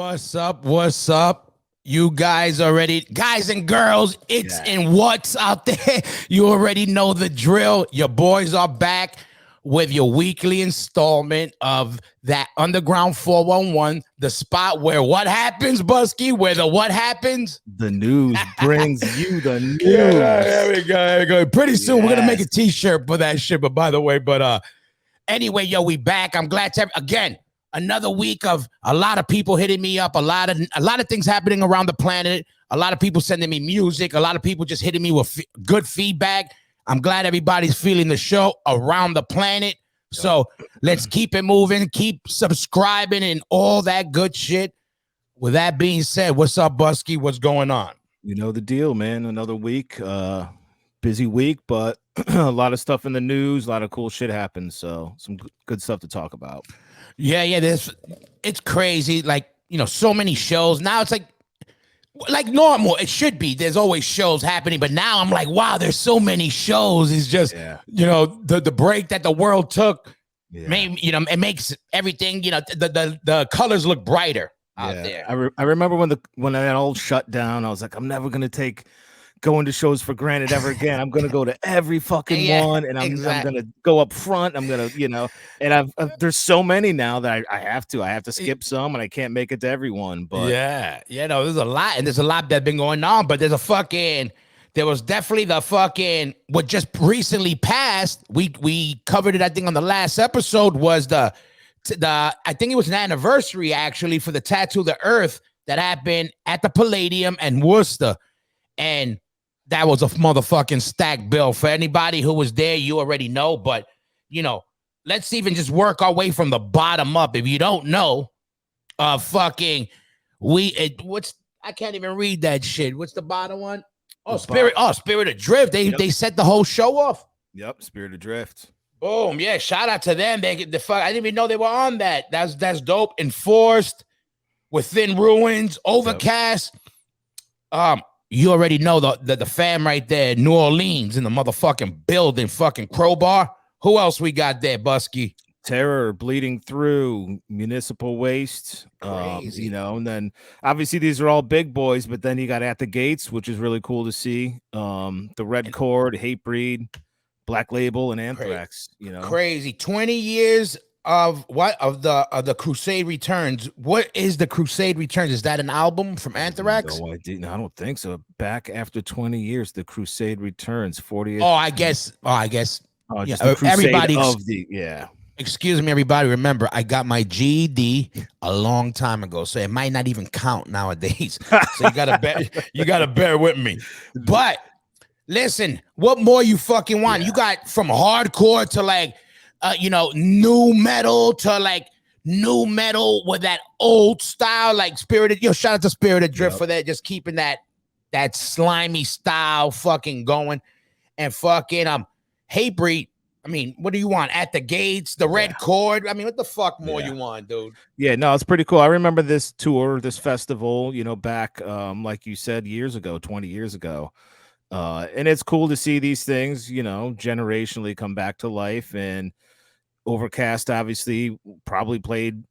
What's up? What's up? You guys already, guys and girls, it's in what's out there. You already know the drill. Your boys are back with your weekly installment of that Underground 411, the spot where what happens, Busky? Where the what happens? The news brings you the news. There we go. There we go. Pretty soon we're gonna make a t-shirt for that shit. But by the way, anyway, yo, we back. I'm glad to again. Another week of a lot of people hitting me up, a lot of things happening around the planet, a lot of people sending me music, a lot of people just hitting me with good feedback. I'm glad everybody's feeling the show around the planet. So let's keep it moving, keep subscribing and all that good shit. With that being said, what's up, Busky? What's going on? You know the deal, man. Another week, busy week, but a lot of stuff in the news, a lot of cool shit happens. So some good stuff to talk about. Yeah, it's crazy. Like, you know, so many shows. Now it's like normal. It should be. There's always shows happening. But now I'm like, wow, there's so many shows. It's just, you know, the break that the world took, made, you know, it makes everything, you know, the colors look brighter out there. I remember when that all shut down, I was like, I'm never going to going to shows for granted ever again. I'm gonna go to every fucking one, and I'm gonna go up front. I'm gonna, you know, and there's so many now that I have to skip some, and I can't make it to everyone. But no, there's a lot, and there's a lot that's been going on. But there was definitely the fucking what just recently passed. We covered it, I think, on the last episode. Was the I think it was an anniversary actually for the Tattoo the Earth that happened at the Palladium and Worcester, and that was a motherfucking stacked bill. For anybody who was there, you already know. But, you know, let's even just work our way from the bottom up. If you don't know, I can't even read that shit. What's the bottom one? Oh, Spirit of Drift. They set the whole show off. Yep, Spirit of Drift. Boom. Yeah, shout out to them. I didn't even know they were on that. That's dope. Enforced, Within Ruins, Overcast. You already know the fam right there, New Orleans in the motherfucking building, fucking Crowbar. Who else we got there, Busky? Terror, Bleeding Through, Municipal Waste. Crazy. You know, and then obviously these are all big boys, but then you got At the Gates, which is really cool to see. The Red Chord, Hatebreed, Black Label, and Anthrax. You know, crazy. 20 years of the Crusade Returns. What is the Crusade Returns? Is that an album from Anthrax? No, I don't think so. Back after 20 years, the Crusade Returns. 40. I guess. Just the Crusade Excuse me, everybody. Remember, I got my GED a long time ago, so it might not even count nowadays. So you gotta bear with me. But listen, what more you fucking want? You got from hardcore to like. New metal to like new metal with that old style, like Spirited. Shout out to Spirited Drift for that, just keeping that slimy style fucking going. And fucking Hatebreed. I mean, what do you want? At the Gates, the Red Chord. I mean, what the fuck more you want, dude? Yeah, no, it's pretty cool. I remember this tour, this festival, you know, back like you said, 20 years ago. And it's cool to see these things, you know, generationally come back to life. And Overcast obviously probably played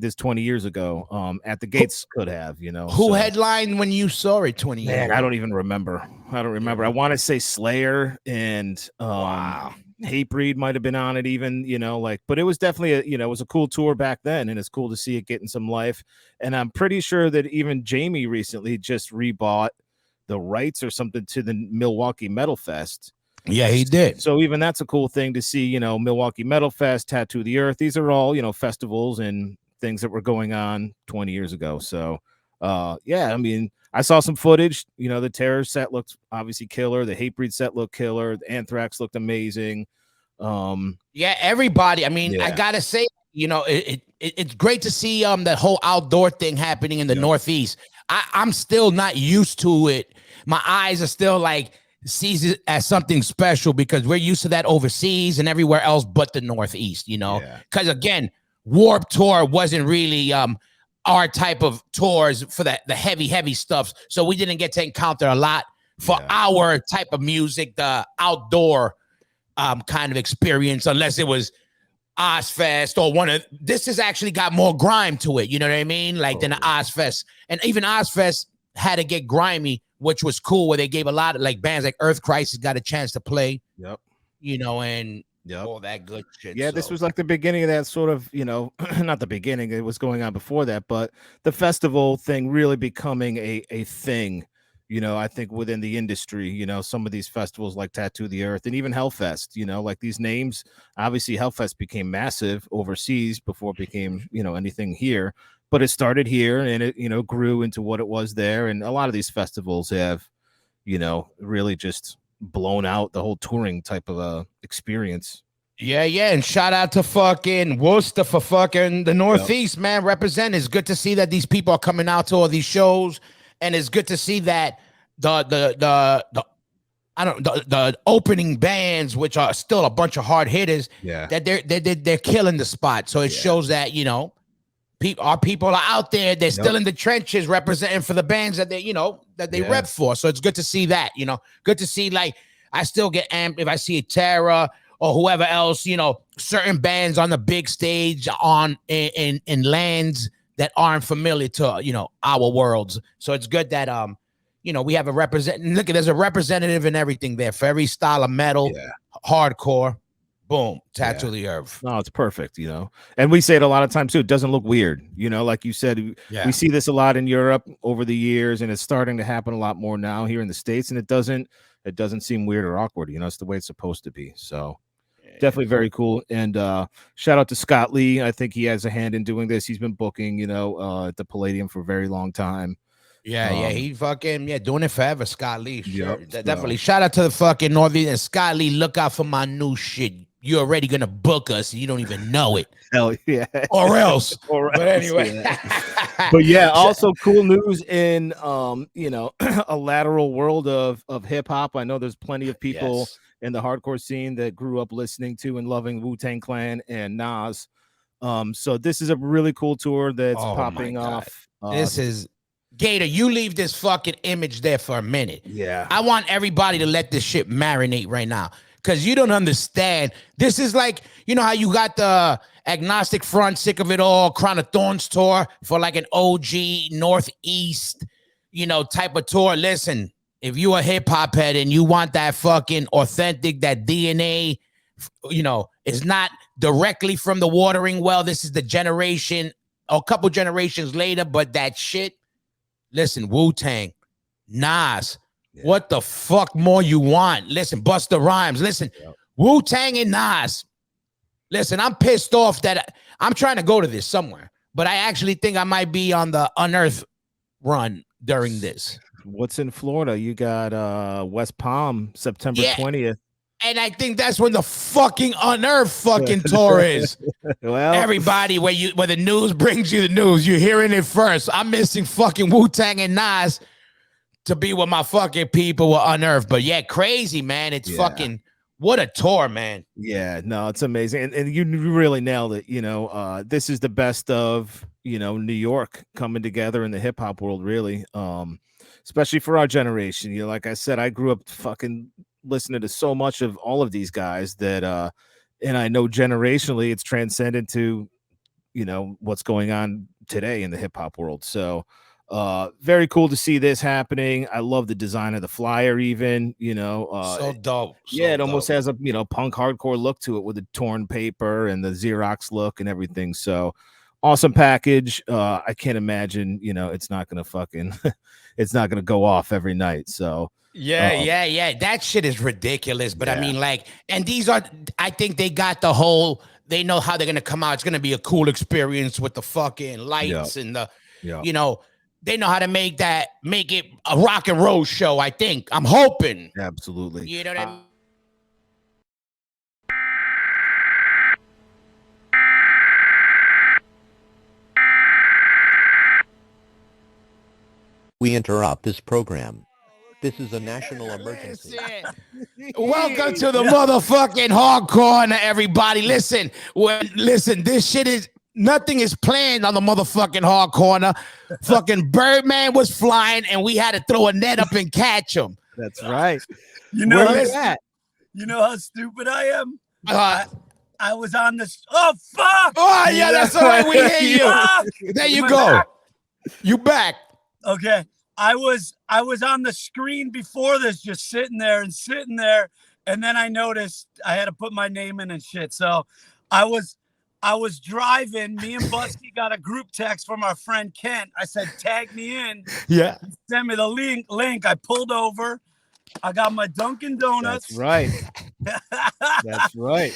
this 20 years ago. At the Gates could have, you know. Who headlined when you saw it 20 years ago? I don't even remember. I want to say Slayer and Hatebreed might have been on it even, you know, like, but it was definitely it was a cool tour back then, and it's cool to see it getting some life. And I'm pretty sure that even Jamie recently just rebought the rights or something to the Milwaukee Metal Fest. Yeah, he did. So even that's a cool thing to see, you know, Milwaukee Metal Fest, Tattoo the Earth. These are all, you know, festivals and things that were going on 20 years ago. So, I mean, I saw some footage, you know, the Terror set looked obviously killer. The Hatebreed set looked killer. The Anthrax looked amazing. Everybody. I mean, I got to say, you know, it's great to see that whole outdoor thing happening in the Northeast. I'm still not used to it. My eyes are still like, sees it as something special because we're used to that overseas and everywhere else but the Northeast, you know, because again, Warped Tour wasn't really our type of tours for the heavy stuff. So we didn't get to encounter a lot for our type of music, the outdoor kind of experience, unless it was Ozfest or one of this has actually got more grime to it. You know what I mean? Like than the Ozfest, and even Ozfest had to get grimy, which was cool. Where they gave a lot of like bands like Earth Crisis got a chance to play. Yep. You know, and all that good shit. Yeah, this was like the beginning of that sort of, you know, not the beginning. It was going on before that, but the festival thing really becoming a thing. You know, I think within the industry, you know, some of these festivals like Tattoo the Earth and even Hellfest, you know, like these names, obviously Hellfest became massive overseas before it became, you know, anything here, but it started here and it, you know, grew into what it was there. And a lot of these festivals have, you know, really just blown out the whole touring type of experience. Yeah, and shout out to fucking Worcester for fucking the Northeast, man. Represent. It's good to see that these people are coming out to all these shows. And it's good to see that the opening bands, which are still a bunch of hard hitters, that they're killing the spot. So it shows that, you know, our people are out there. They're still in the trenches representing for the bands that they, you know, that they rep for. So it's good to see that, you know, good to see, like, I still get amped if I see a Terra or whoever else, you know, certain bands on the big stage on in lands that aren't familiar to, you know, our worlds. So it's good that you know, we have a look, there's a representative in everything there for every style of metal, hardcore, boom, Tattoo the Earth. No, it's perfect, you know. And we say it a lot of times too. It doesn't look weird, you know, like you said. We see this a lot in Europe over the years, and it's starting to happen a lot more now here in the States. And it doesn't seem weird or awkward, you know. It's the way it's supposed to be. So definitely very cool. And shout out to Scott Lee. I think he has a hand in doing this. He's been booking, you know, at the Palladium for a very long time. He fucking doing it forever. Scott Lee, sure. Definitely. Shout out to the fucking Northeast and Scott Lee. Look out for my new shit. You're already gonna book us. You don't even know it. Hell yeah. Or else. But anyway. But yeah, also cool news in you know, a lateral world of hip hop. I know there's plenty of people in the hardcore scene that grew up listening to and loving Wu-Tang Clan and Nas. So this is a really cool tour that's popping off. This is Gator, you leave this fucking image there for a minute. Yeah. I want everybody to let this shit marinate right now. Because you don't understand. This is like, you know how you got the Agnostic Front, Sick of It All, Crown of Thorns tour for like an OG Northeast, you know, type of tour. Listen, if you a hip hop head and you want that fucking authentic, that DNA, you know, it's not directly from the watering well. This is the generation, a couple generations later, but that shit. Listen, Wu-Tang, Nas, what the fuck more you want? Listen, Busta Rhymes. Listen, Wu-Tang and Nas. Listen, I'm pissed off that I'm trying to go to this somewhere, but I actually think I might be on the Unearth run during this. What's in Florida? You got West Palm, September 20th. And I think that's when the fucking Unearth fucking tour is. Well, everybody, where the news brings you the news, you're hearing it first. I'm missing fucking Wu-Tang and Nas to be with my fucking people with Unearth. But yeah, crazy, man. It's fucking, what a tour, man. Yeah, no, it's amazing. And you really nailed it. You know, this is the best of, you know, New York coming together in the hip hop world, really. Especially for our generation. You know, like I said, I grew up fucking listening to so much of all of these guys that and I know generationally it's transcended to, you know, what's going on today in the hip hop world. So very cool to see this happening. I love the design of the flyer, even, you know, so dope. It almost has a, you know, punk hardcore look to it with the torn paper and the Xerox look and everything. So awesome package. I can't imagine, you know, it's not gonna fucking it's not gonna go off every night. So yeah. That shit is ridiculous. But I mean, like, and these are, I think they got the whole, they know how they're gonna come out. It's gonna be a cool experience with the fucking lights and the, you know, they know how to make it a rock and roll show. I think. I'm hoping. Absolutely. You know what I mean? We interrupt this program. This is a national emergency. Welcome to the motherfucking hardcore, everybody. Listen, this shit is, nothing is planned on the motherfucking hard corner. Fucking Birdman was flying, and we had to throw a net up and catch him. That's right. You know how stupid I am. I was on this. Oh fuck! Oh yeah, that's all right. We hear you. Fuck! There you Am I go. back? You back. Okay. I was on the screen before this, just sitting there, and then I noticed I had to put my name in and shit. So I was driving. Me and Busky got a group text from our friend Kent. I said, "Tag me in." Yeah. Send me the link. I pulled over. I got my Dunkin' Donuts. That's right. That's right.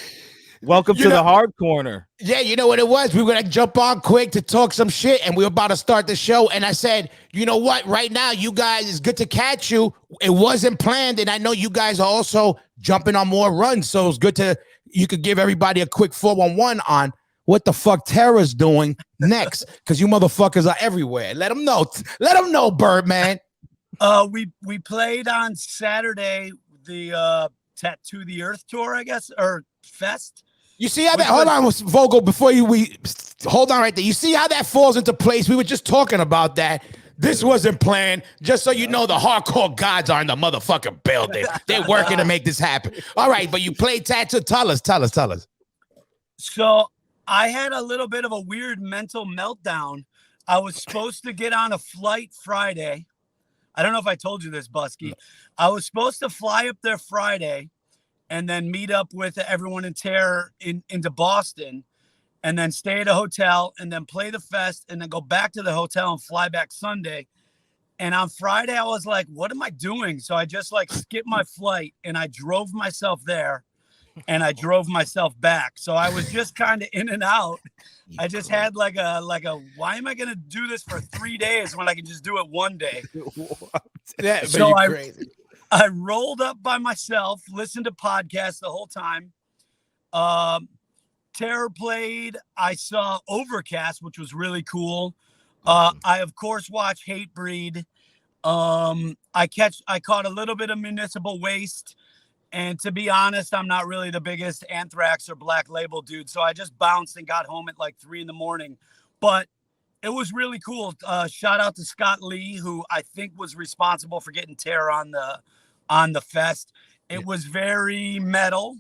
Welcome to the hard corner. Yeah, you know what it was? We were going to jump on quick to talk some shit, and we were about to start the show. And I said, you know what? Right now, you guys, it's good to catch you. It wasn't planned, and I know you guys are also jumping on more runs. So it's good you could give everybody a quick 411 on what the fuck Tara's doing next, because you motherfuckers are everywhere. Let them know. Let them know, Birdman. We played on Saturday the Tattoo the Earth tour, I guess, or fest. You see how that? Hold on, Vogel. Before we hold on right there. You see how that falls into place? We were just talking about that. This wasn't planned. Just so you know, the hardcore gods are in the motherfucking building. They're working to make this happen. All right, but you played Tattoo. Tell us. So I had a little bit of a weird mental meltdown. I was supposed to get on a flight Friday. I don't know if I told you this, Busky. I was supposed to fly up there Friday and then meet up with everyone in Terror into Boston, and then stay at a hotel, and then play the fest, and then go back to the hotel and fly back Sunday. And on Friday, I was like, what am I doing? So I just skipped my flight, and I drove myself there, and I drove myself back. So I was just kind of in and out. I just had like a why am I going to do this for 3 days when I can just do it one day? So I rolled up by myself, listened to podcasts the whole time. Terror played. I saw Overcast, which was really cool. I, of course, watched Hatebreed. I caught a little bit of Municipal Waste. And to be honest, I'm not really the biggest Anthrax or Black Label dude. So I just bounced and got home at 3 a.m. But it was really cool. Shout out to Scott Lee, who I think was responsible for getting Terror on the fest. It was very metal.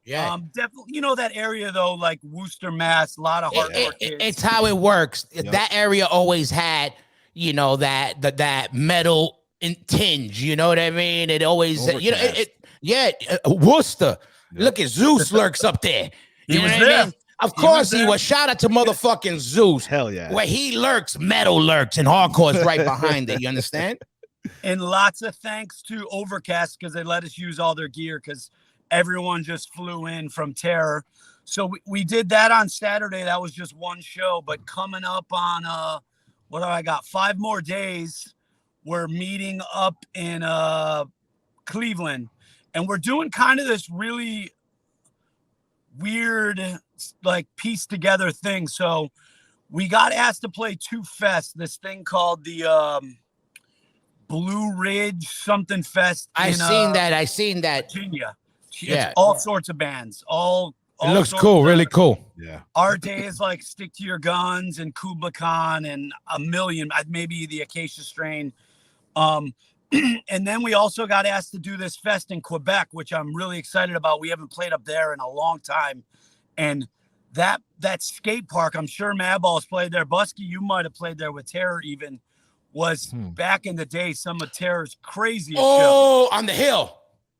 Yeah. Definitely, that area though, like Worcester, Mass, a lot of hardcore kids. It's how it works. Yep. That area always had, that metal tinge. You know what I mean? It always, Worcester. Yep. Look at Zeus lurks up there. He was there. I mean? Of course he was. Shout out to motherfucking Zeus. Hell yeah. Where he lurks, metal lurks, and hardcore is right behind it. You understand? And lots of thanks to Overcast because they let us use all their gear because everyone just flew in from Terror. So we did that on Saturday. That was just one show. But coming up on, what do I got? 5 more days. We're meeting up in Cleveland. And we're doing kind of this really weird, piece together thing. So we got asked to play 2 fests. This thing called the Blue Ridge something fest. I seen that. Virginia. Yeah. It's all sorts of bands. It looks cool, really cool. Yeah. Our day is Stick to Your Guns and Kubla Khan and a million, maybe the Acacia Strain. And then we also got asked to do this fest in Quebec, which I'm really excited about. We haven't played up there in a long time. And that skate park, I'm sure Madball's played there. Busky, you might have played there with Terror even, was back in the day some of Terror's craziest shows. On the hill.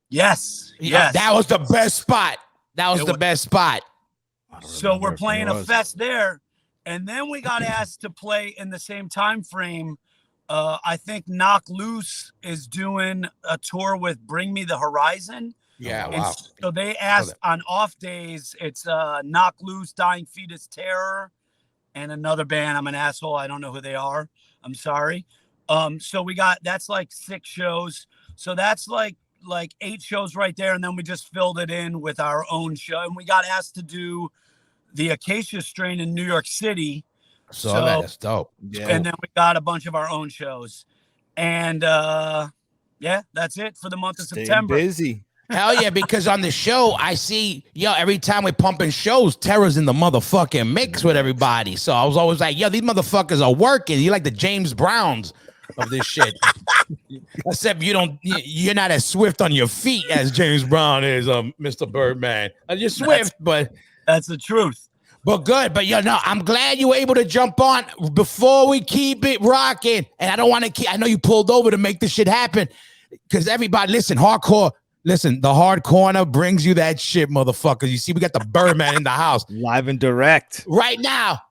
Yes. That was the best spot. So we're playing a fest there. And then we got asked to play in the same time frame. I think Knock Loose is doing a tour with Bring Me the Horizon. Yeah, and wow. So they asked on off days, it's Knock Loose, Dying Fetus, Terror, and another band. I'm an asshole. I don't know who they are. I'm sorry. So that's 6 shows. So that's like 8 shows right there. And then we just filled it in with our own show. And we got asked to do the Acacia Strain in New York City. So that's dope. Yeah. And then we got a bunch of our own shows. And that's it for the month of September. Busy. Hell yeah, because on the show, I see, every time we're pumping shows, Terror's in the motherfucking mix with everybody. So I was always like, these motherfuckers are working. You're like the James Browns of this shit. Except you're not as swift on your feet as James Brown is, Mr. Birdman. You're swift, but That's the truth. But good. But no, I'm glad you were able to jump on before we keep it rocking. And I don't want to keep, I know you pulled over to make this shit happen. Because everybody, listen, hardcore. Listen, the hard corner brings you that shit, motherfuckers. You see, we got the Birdman in the house. Live and direct. Right now,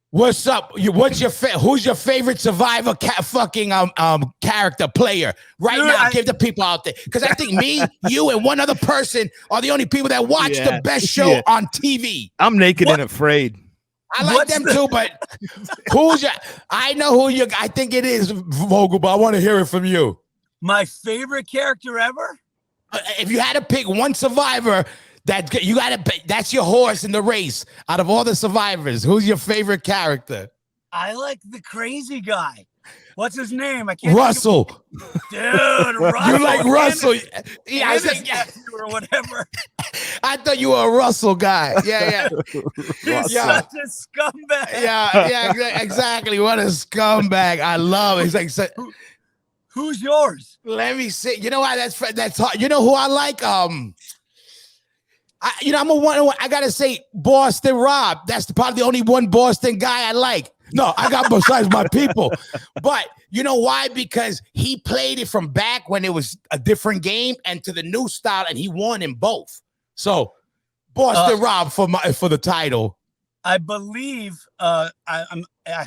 what's up? Who's your favorite Survivor character player? Right Dude, now, give the people out there. Because I think me, you, and one other person are the only people that watch the best show on TV. I'm naked and afraid. I like them too, but I know who you, I think it is, Vogel, but I want to hear it from you. My favorite character ever? If you had to pick one survivor that's your horse in the race out of all the survivors, who's your favorite character? I like the crazy guy. What's his name? I can't. Russell. Dude, Russell. You like Russell? Yeah, I said or whatever. I thought you were a Russell guy. Yeah. He's such a scumbag. Yeah, exactly. What a scumbag. I love it. He's like, who's yours? Let me see. You know why? That's hard. You know who I like? I gotta say Boston Rob. That's probably the only one Boston guy I like. No, I got besides my people. But you know why? Because he played it from back when it was a different game and to the new style, and he won in both. So Boston Rob for the title. I believe I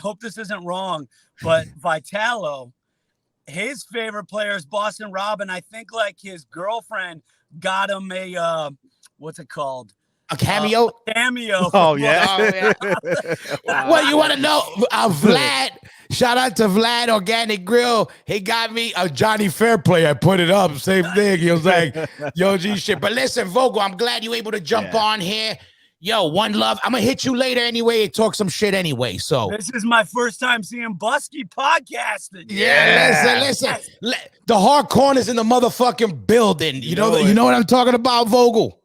hope this isn't wrong, but Vitalo, his favorite player is Boston Rob, and I think like his girlfriend got him a what's it called? A cameo? Cameo. Oh, yeah. Wow. Well, you want to know, Vlad, shout out to Vlad Organic Grill. He got me a Johnny Fairplay. I put it up. Same thing. He was like, yo, G shit. But listen, Vogel, I'm glad you were able to jump on here. Yo, one love. I'm going to hit you later anyway and talk some shit anyway. So this is my first time seeing Busky podcasting. Yeah. Listen. The hard corner's in the motherfucking building. You know what I'm talking about, Vogel?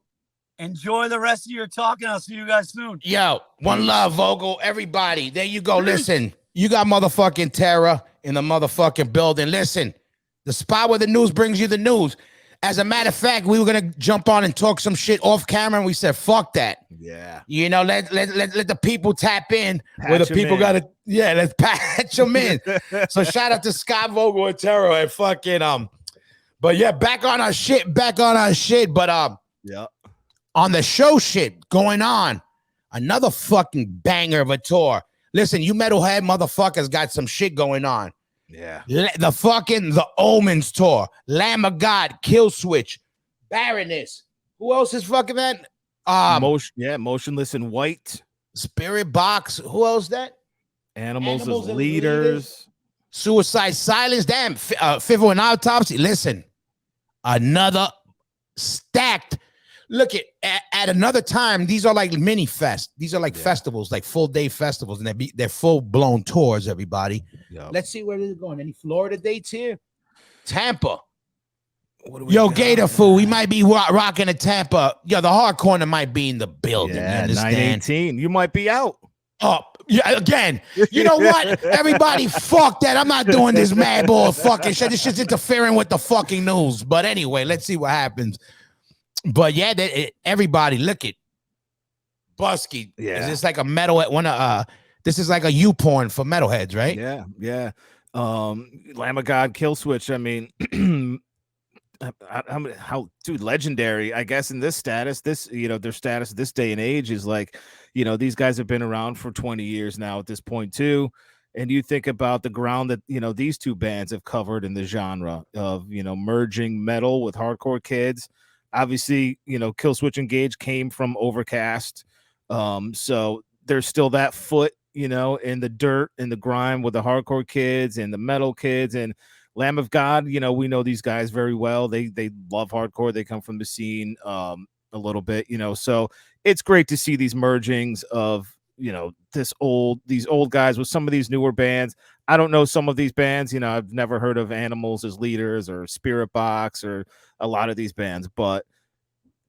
Enjoy the rest of your talk, and I'll see you guys soon. Yo, one love, Vogel. Everybody, there you go. Listen, you got motherfucking Tara in the motherfucking building. Listen, the spot where the news brings you the news. As a matter of fact, we were gonna jump on and talk some shit off camera, and we said, "Fuck that." Yeah. You know, let the people tap in where the people gotta. Yeah, let's patch them in. So shout out to Scott Vogel and Tara and fucking But yeah, back on our shit. But yeah. On the show shit going on, another fucking banger of a tour. Listen, you metalhead motherfuckers got some shit going on. Yeah. The Omens tour, Lamb of God, Kill Switch, Baroness. Who else is fucking that? Motionless in White. Spirit Box. Who else that? Animals as leaders. Suicide Silence. Damn. Fivel and Autopsy. Listen, another stacked. Look at another time. These are like mini fest. These are like festivals, like full day festivals, and they're full blown tours. Everybody, let's see where they're going. Any Florida dates here? Tampa. Yo, Gator Fool, we might be rocking a Tampa. Yo, the hard corner might be in the building. Yeah, you understand? 9/18. You might be out. Oh, yeah, again. You know what? Everybody, fuck that. I'm not doing this madball fucking shit. This shit's interfering with the fucking news. But anyway, let's see what happens. But yeah, everybody look at Busky. Yeah, is this like a metal at one this is like a U porn for metalheads, right? Yeah. Lamb of God, Kill Switch. I mean, how dude, legendary. I guess in this status, their status this day and age is like, these guys have been around for 20 years now at this point too. And you think about the ground that these two bands have covered in the genre of merging metal with hardcore kids. Obviously, Kill Switch Engage came from Overcast. So there's still that foot, in the dirt, in the grime with the hardcore kids and the metal kids. And Lamb of God, we know these guys very well. They love hardcore. They come from the scene a little bit, so it's great to see these mergings of, these old guys with some of these newer bands. I don't know some of these bands, I've never heard of Animals as Leaders or Spirit Box or a lot of these bands, but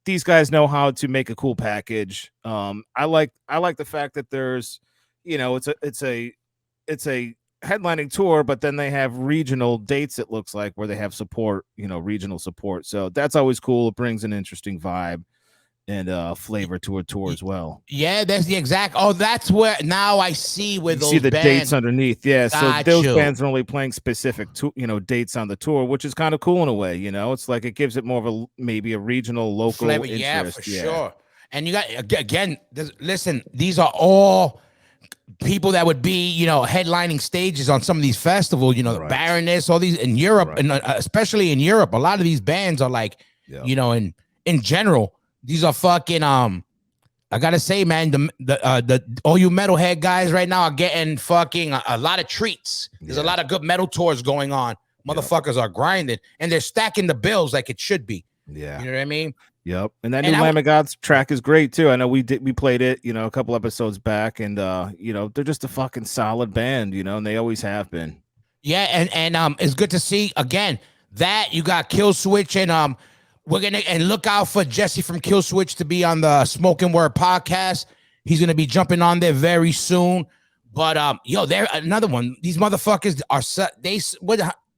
these guys know how to make a cool package. I like the fact that there's, it's a headlining tour, but then they have regional dates, it looks like, where they have support, regional support. So that's always cool. It brings an interesting vibe. and flavor to a tour as well. Yeah, that's the exact. Oh, that's where now I see where You those see the bands, dates underneath. Yeah, so Got those you. bands are only playing specific dates on the tour, which is kind of cool in a way. It's like it gives it more of a maybe a regional local flavor. interest. Yeah, for sure. And you got again. Listen, these are all people that would be, headlining stages on some of these festivals, the Right. Baroness, all these in Europe, Right. and especially in Europe, a lot of these bands are like, in general, these are fucking, I gotta say, man, the all you metalhead guys right now are getting fucking a lot of treats. There's a lot of good metal tours going on. Motherfuckers are grinding, and they're stacking the bills like it should be. Yeah. You know what I mean? Yep. And that new Lamb of God's track is great too. I know we played it, a couple episodes back, and they're just a fucking solid band, and they always have been. Yeah, and it's good to see again that you got Kill Switch, and we're gonna look out for Jesse from Kill Switch to be on the Smoking Word podcast. He's gonna be jumping on there very soon. But they're another one. These motherfuckers are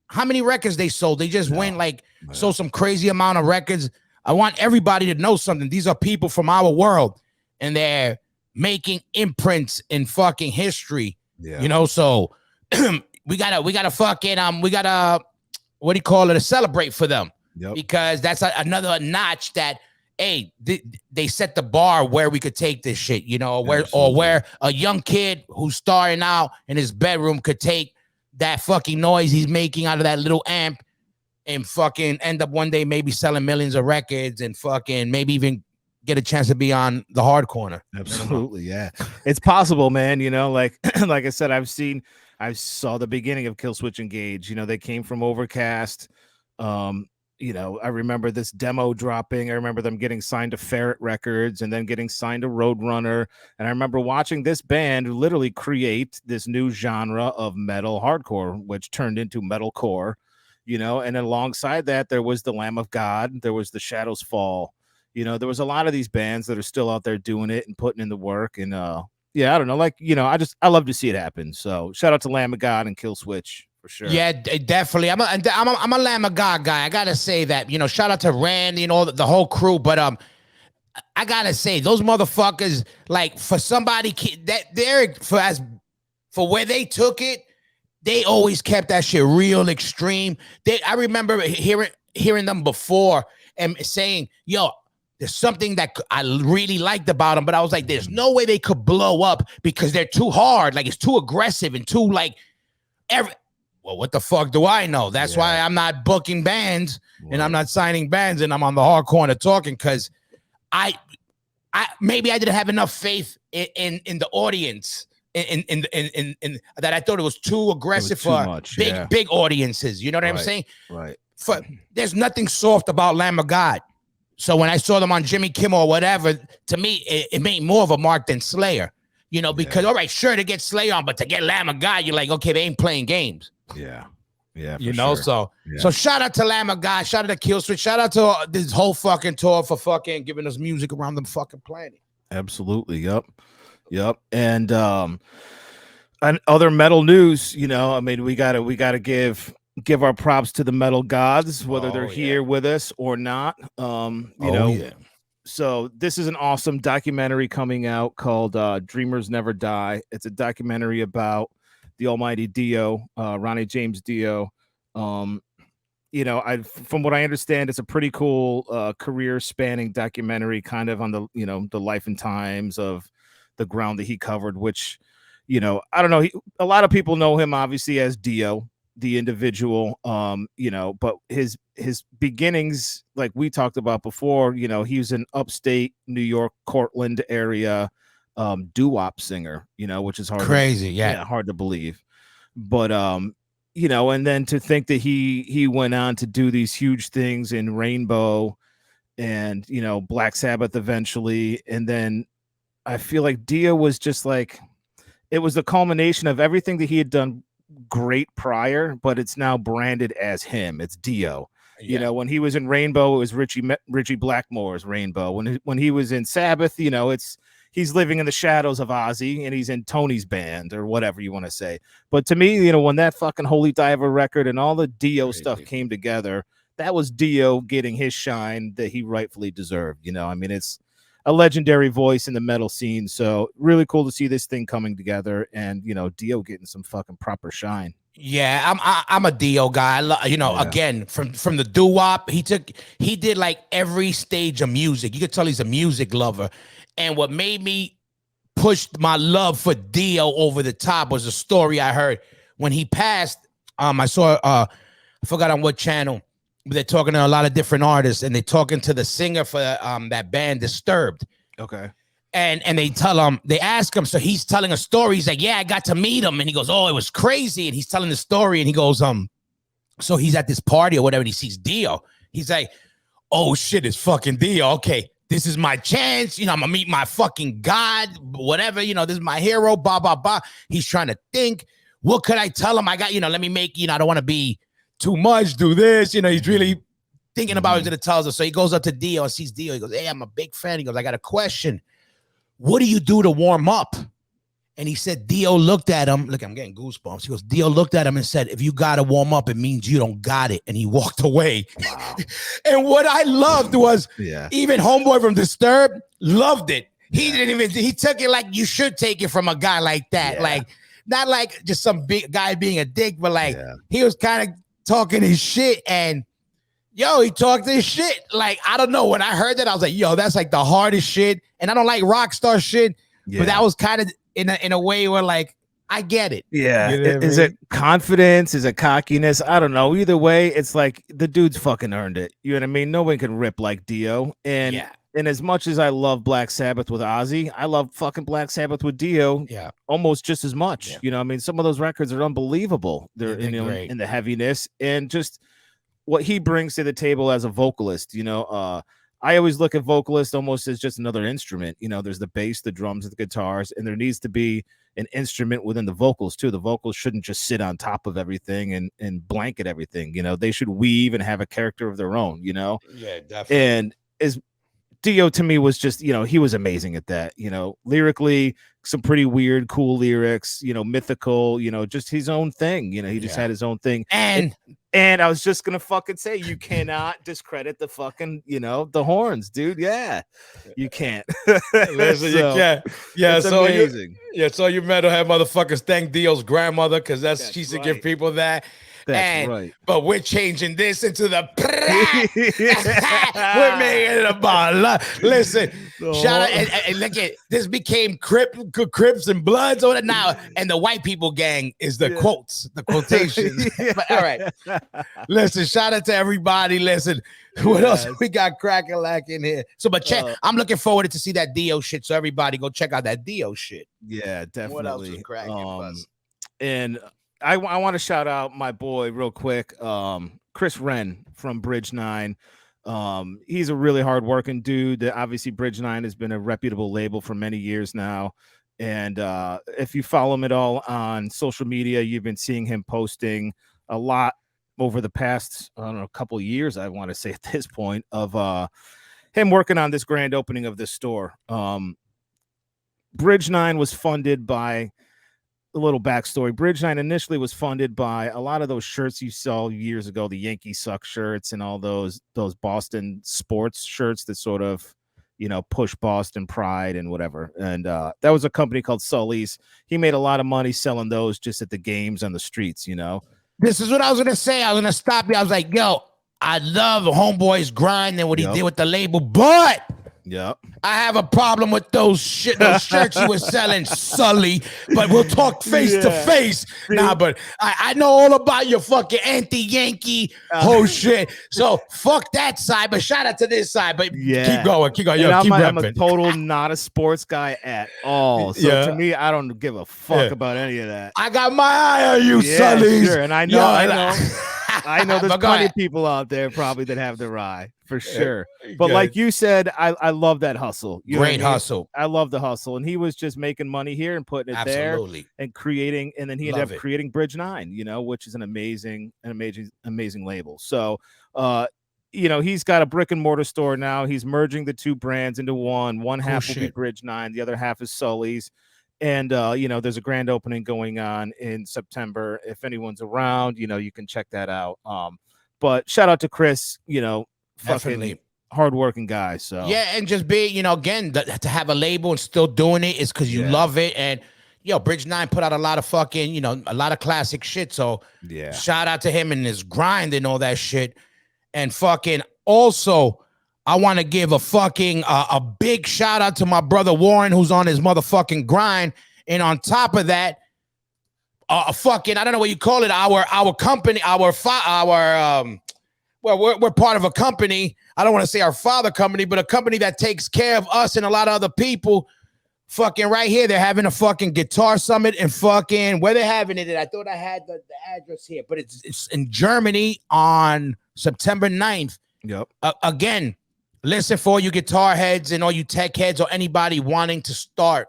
how many records they sold? They just went sold some crazy amount of records. I want everybody to know something. These are people from our world, and they're making imprints in fucking history. Yeah. So we gotta fucking what do you call it? To celebrate for them. Yep. Because that's another notch that, hey, they set the bar where we could take this shit, where a young kid who's starting out in his bedroom could take that fucking noise he's making out of that little amp and fucking end up one day maybe selling millions of records and fucking maybe even get a chance to be on the Hard Corner. Absolutely, yeah. It's possible, man. Like I said, I saw the beginning of Kill Switch Engage. They came from Overcast. I remember this demo dropping. I remember them getting signed to Ferret Records and then getting signed to Roadrunner. And I remember watching this band literally create this new genre of metal hardcore, which turned into metalcore, and alongside that, there was the Lamb of God. There was the Shadows Fall. There was a lot of these bands that are still out there doing it and putting in the work. And I don't know, I love to see it happen. So shout out to Lamb of God and Kill Switch. For sure. Yeah, definitely. I'm a Lamb of God guy. I gotta say that. Shout out to Randy and all the whole crew. But I gotta say those motherfuckers, like for somebody that they're for where they took it, they always kept that shit real extreme. I remember hearing them before and saying, "Yo, there's something that I really liked about them," but I was like, "There's no way they could blow up because they're too hard. Like it's too aggressive and too like Well, what the fuck do I know? That's why I'm not booking bands and I'm not signing bands and I'm on the Hard Corner talking because I maybe I didn't have enough faith in the audience in that I thought it was too aggressive for big audiences. You know what I'm saying? Right. There's nothing soft about Lamb of God. So when I saw them on Jimmy Kimmel or whatever, to me it made more of a mark than Slayer. Because all right, sure to get Slayer on, but to get Lamb of God, you're like, okay, they ain't playing games. Yeah. So shout out to Lamb of God, shout out to Kill Switch, shout out to this whole fucking tour for fucking giving us music around the fucking planet. Absolutely. Yep. And other metal news, we gotta give our props to the metal gods, whether they're here with us or not. So this is an awesome documentary coming out called Dreamers Never Die. It's a documentary about the almighty Dio, Ronnie James Dio. From what I understand, it's a pretty cool career spanning documentary kind of on the, the life and times of the ground that he covered, which, I don't know. A lot of people know him obviously as Dio, the individual, but his beginnings, like we talked about before, he was an upstate New York, Cortland area doo-wop singer, which is hard to believe. But and then to think that he went on to do these huge things in Rainbow and Black Sabbath eventually, and then I feel like Dio was just like, it was the culmination of everything that he had done great prior, but it's now branded as him. It's Dio. When he was in Rainbow, it was Richie Blackmore's Rainbow. When he was in Sabbath, he's living in the shadows of Ozzy and he's in Tony's band or whatever you want to say. But to me, when that fucking Holy Diver record and all the Dio stuff came together, that was Dio getting his shine that he rightfully deserved. a legendary voice in the metal scene. So really cool to see this thing coming together, and Dio getting some fucking proper shine. Yeah, I'm a Dio guy. Again, from the doo-wop, he did like every stage of music. You could tell he's a music lover. And what made me push my love for Dio over the top was a story I heard when he passed. I saw I forgot on what channel, but they're talking to a lot of different artists, and they're talking to the singer for that band Disturbed. Okay. And they ask him, so he's telling a story. He's like, yeah, I got to meet him. And he goes, oh, it was crazy. And he's telling the story, and he goes, so he's at this party or whatever, and he sees Dio. He's like, oh shit, it's fucking Dio. Okay, this is my chance. I'm gonna meet my fucking God, whatever, this is my hero, blah, blah, blah. He's trying to think, what could I tell him? I got, let me make, I don't want to be too much, do this. He's really thinking about what he's gonna tell us. So he goes up to Dio and sees Dio. He goes, hey, I'm a big fan. He goes, I got a question. What do you do to warm up? And he said, Dio looked at him. Look, I'm getting goosebumps. He goes, Dio looked at him and said, if you got to warm up, it means you don't got it. And he walked away. Wow. And what I loved was even homeboy from Disturbed loved it. He he took it like you should take it from a guy like that. Yeah. Like, not like just some big guy being a dick, but like he was kind of talking his shit, and he talked his shit. Like, I don't know. When I heard that, I was like, that's like the hardest shit. And I don't like rock star shit, but that was kind of in a way where, like, I get it. Yeah. Is it confidence? Is it cockiness? I don't know. Either way, it's like the dude's fucking earned it. You know what I mean? No one can rip like Dio. And as much as I love Black Sabbath with Ozzy, I love fucking Black Sabbath with Dio almost just as much. I mean, some of those records are unbelievable. They're in the heaviness and just what he brings to the table as a vocalist. I always look at vocalist almost as just another instrument. There's the bass, the drums, the guitars, and there needs to be an instrument within the vocals too. The vocals shouldn't just sit on top of everything and blanket everything. They should weave and have a character of their own. Yeah, definitely. And as Dio to me was just, he was amazing at that. Lyrically, some pretty weird, cool lyrics. Mythical. Just his own thing. He just had his own thing. And I was just gonna fucking say, you cannot discredit the fucking, the horns, dude. Yeah, you can't. Listen, you can't. Yeah, it's so amazing. So you metal head motherfuckers thank Dio's grandmother because she used to give people that. That's right. But we're changing this into the. We're making it about love. Listen, shout out and look at this became Crips and Bloods on it now, and the white people gang is the quotes, the quotations. But, all right, listen, shout out to everybody. Listen, what else we got cracking like in here? So, but check, I'm looking forward to see that Dio shit. So everybody go check out that Dio shit. Yeah, definitely. What else was cracking? And I want to shout out my boy real quick, Chris Wren from Bridge 9. He's a really hardworking dude. Obviously, Bridge 9 has been a reputable label for many years now. And if you follow him at all on social media, you've been seeing him posting a lot over the past, I don't know, a couple of years, I want to say at this point, of him working on this grand opening of this store. Bridge 9 was funded by... A little backstory. Bridge 9 initially was funded by a lot of those shirts you saw years ago, the Yankee Suck shirts and all those Boston sports shirts that sort of, push Boston pride and whatever. And that was a company called Sully's. He made a lot of money selling those just at the games on the streets, This is what I was going to say. I was going to stop you. I was like, yo, I love Homeboy's grind and what he did with the label, but... Yep. I have a problem with those shirts you were selling, Sully. But we'll talk face to face. Nah, but I know all about your fucking anti-Yankee whole shit. So fuck that side. But shout out to this side. But keep going. Yo, keep I'm a total not a sports guy at all. So to me, I don't give a fuck about any of that. I got my eye on you, Sully. Sure. And I know. I know there's plenty of people out there probably that have their eye for sure. But like you said, I love that hustle. Great hustle. I love the hustle. And he was just making money here and putting it there and creating. And then he ended up creating Bridge 9, which is an amazing label. So, he's got a brick and mortar store now. He's merging the two brands into one. One half will be Bridge 9. The other half is Sully's. And, there's a grand opening going on in September. If anyone's around, you can check that out. But shout out to Chris, Definitely. hardworking guy. So yeah, and just be, you know, again, to have a label and still doing it is because you love it. And yo, Bridge 9 put out a lot of fucking, you know, a lot of classic shit. So yeah, shout out to him and his grind and all that shit. And fucking also, I want to give a fucking a big shout out to my brother Warren, who's on his motherfucking grind. And on top of that, fucking, I don't know what you call it, our company, well, we're part of a company. I don't want to say our father company, but a company that takes care of us and a lot of other people. Fucking right here, they're having a fucking guitar summit and fucking where they're having it. I thought I had the address here, but it's in Germany on September 9th. Yep. Again, listen for you guitar heads and all you tech heads or anybody wanting to start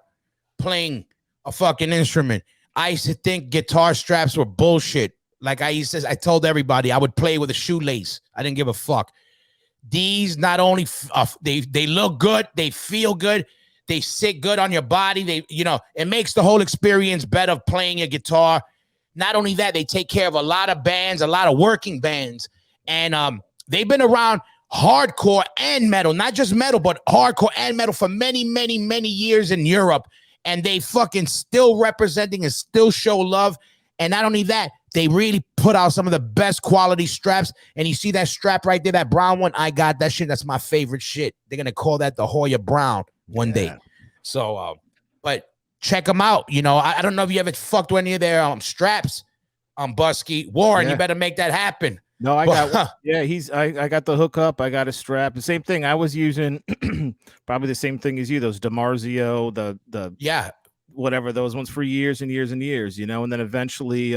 playing a fucking instrument. I used to think guitar straps were bullshit. Like I told everybody I would play with a shoelace. I didn't give a fuck. These not only they look good, they feel good, they sit good on your body. They, you know, it makes the whole experience better of playing a guitar. Not only that, they take care of a lot of bands, a lot of working bands, and they've been around hardcore and metal, not just metal, but hardcore and metal for many, many, many years in Europe, and they fucking still representing and still show love. And not only that, they really put out some of the best quality straps. And you see that strap right there, that brown one? I got that shit. That's my favorite shit. They're going to call that the Hoya Brown one day. So, but check them out. You know, I don't know if you ever fucked with any of their straps. Busky. Warren, you better make that happen. No, I got I got the hookup. I got a strap. The same thing. I was using probably the same thing as you, those DiMarzio, the whatever, those ones for years and years and years, you know, and then eventually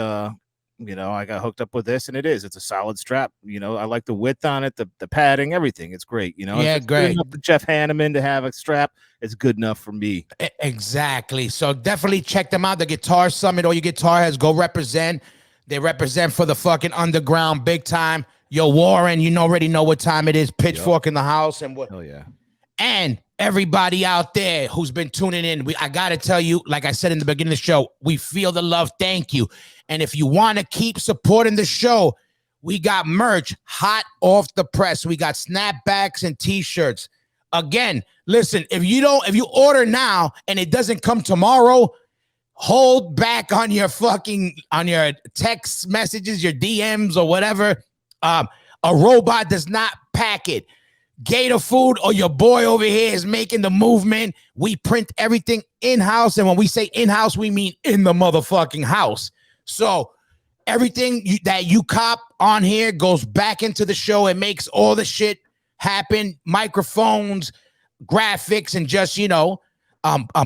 you know, I got hooked up with this, and it's a solid strap. You know, I like the width on it, the padding, everything. It's great. You know, yeah, great. Jeff Hanneman to have a strap, it's good enough for me. Exactly. So definitely check them out. The Guitar Summit, all your guitar heads, go represent. They represent for the fucking underground big time. Yo, Warren, you already know what time it is. Pitchfork in the house and what? Oh yeah. And everybody out there who's been tuning in, I got to tell you, like I said in the beginning of the show, we feel the love. Thank you. And if you want to keep supporting the show, we got merch hot off the press. We got snapbacks and t-shirts. Again, listen, if you order now and it doesn't come tomorrow, hold back on your text messages, your DMs or whatever. A robot does not pack it. Gator Food or your boy over here is making the movement. We print everything in-house. And when we say in-house, we mean in the motherfucking house. So everything that you cop on here goes back into the show. It makes all the shit happen. Microphones, graphics, and just, you know,